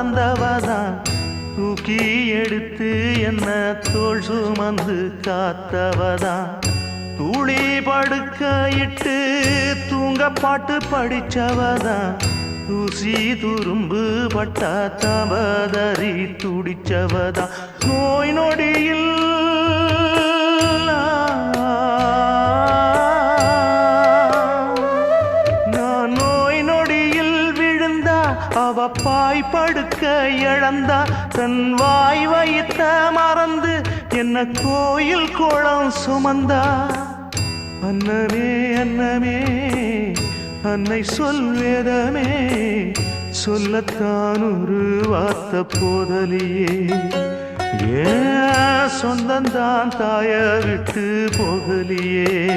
மறந்தவதான் தூக்கி எடுத்து என்ன தோள் சுமந்து காத்தவதான் தூளி படுக்கையிட்டு தூங்க பாட்டு படிச்சவதான் தூசி துரும்பு பட்டா தவதறி துடிச்சவதான் நோய் நொடியில் நான் நோய் நொடியில் விழுந்தா அவ பாய் படுக்க இழந்தா தன் வாய் வைத்த மறந்து என்ன கோயில் கோலம் சுமந்தா அன்னமே அன்னமே அன்னை சொல்வேதமே சொல்லத்தான் ஒரு வார்த்தை போதலியே ஏன் சொந்தந்தான் தாய விட்டு போகலியே